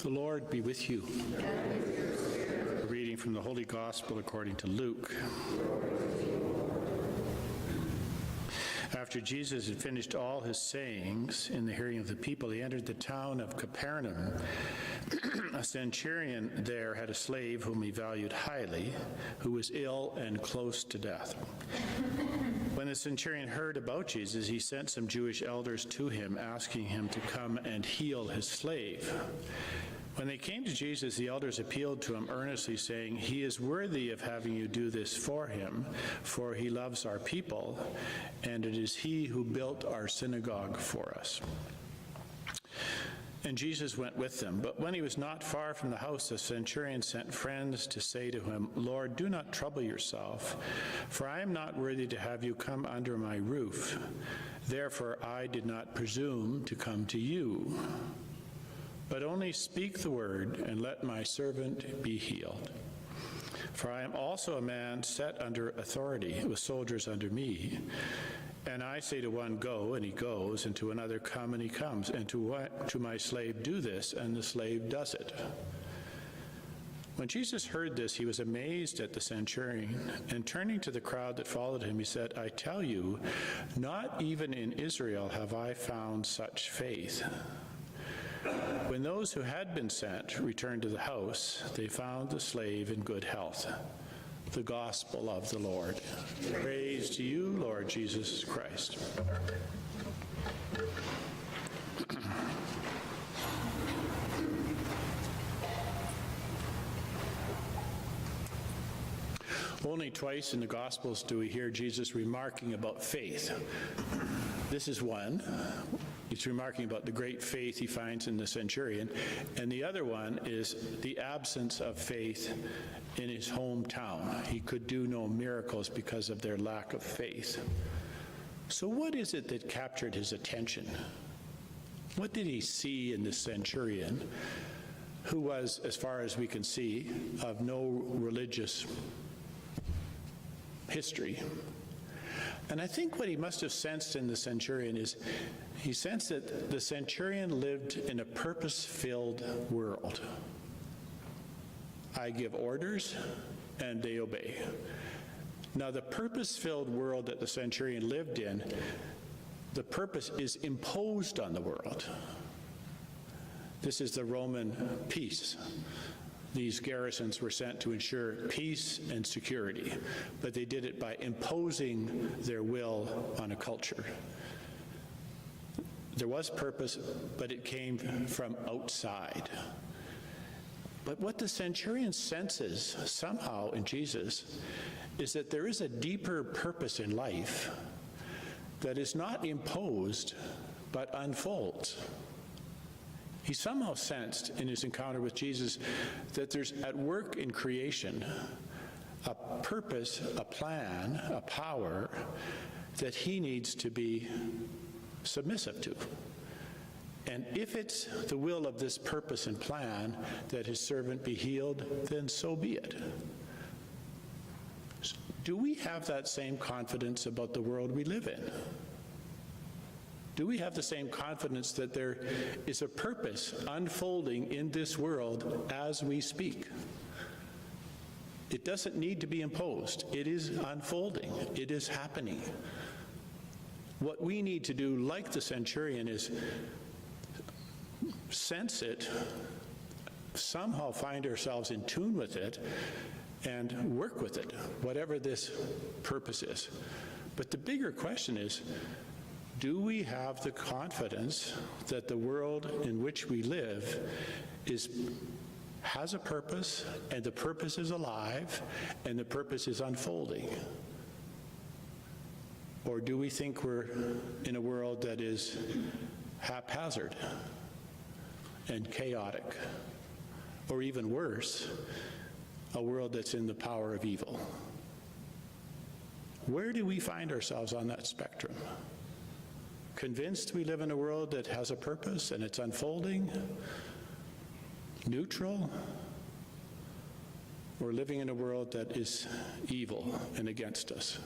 The Lord be with you. A reading from the Holy Gospel according to Luke. After Jesus had finished all his sayings in the hearing of the people, he entered the town of Capernaum. A centurion there had a slave whom he valued highly, who was ill and close to death. When the centurion heard about Jesus, he sent some Jewish elders to him, asking him to come and heal his slave. When they came to Jesus, the elders appealed to him earnestly, saying, "He is worthy of having you do this for him, for he loves our people, and it is he who built our synagogue for us." And Jesus went with them. But when he was not far from the house, the centurion sent friends to say to him, "Lord, do not trouble yourself, for I am not worthy to have you come under my roof. Therefore I did not presume to come to you. But only speak the word, and let my servant be healed. For I am also a man set under authority, with soldiers under me. And I say to one, 'Go,' and he goes, and to another, 'Come,' and he comes, and to my slave, 'Do this,' and the slave does it." When Jesus heard this, he was amazed at the centurion, and turning to the crowd that followed him, he said, "I tell you, not even in Israel have I found such faith." When those who had been sent returned to the house, they found the slave in good health. The Gospel of the Lord. Praise to you, Lord Jesus Christ. Only twice in the Gospels do we hear Jesus remarking about faith. This is one. He's remarking about the great faith he finds in the centurion. And the other one is the absence of faith in his hometown. He could do no miracles because of their lack of faith. So what is it that captured his attention? What did he see in the centurion, who was, as far as we can see, of no religious history? And I think what he must have sensed in the centurion is he sensed that the centurion lived in a purpose-filled world. I give orders, and they obey. Now, the purpose-filled world that the centurion lived in, the purpose is imposed on the world. This is the Roman peace. These garrisons were sent to ensure peace and security, but they did it by imposing their will on a culture. There was purpose, but it came from outside. But what the centurion senses somehow in Jesus is that there is a deeper purpose in life that is not imposed, but unfolds. He somehow sensed in his encounter with Jesus that there's at work in creation a purpose, a plan, a power that he needs to be submissive to. And if it's the will of this purpose and plan that his servant be healed, then so be it. Do we have that same confidence about the world we live in? Do we have the same confidence that there is a purpose unfolding in this world as we speak? It doesn't need to be imposed. It is unfolding. It is happening. What we need to do, like the centurion, is sense it, somehow find ourselves in tune with it, and work with it, whatever this purpose is. But the bigger question is, do we have the confidence that the world in which we live has a purpose, and the purpose is alive, and the purpose is unfolding? Or do we think we're in a world that is haphazard and chaotic, or even worse, a world that's in the power of evil? Where do we find ourselves on that spectrum? Convinced we live in a world that has a purpose and it's unfolding? Neutral? Or living in a world that is evil and against us?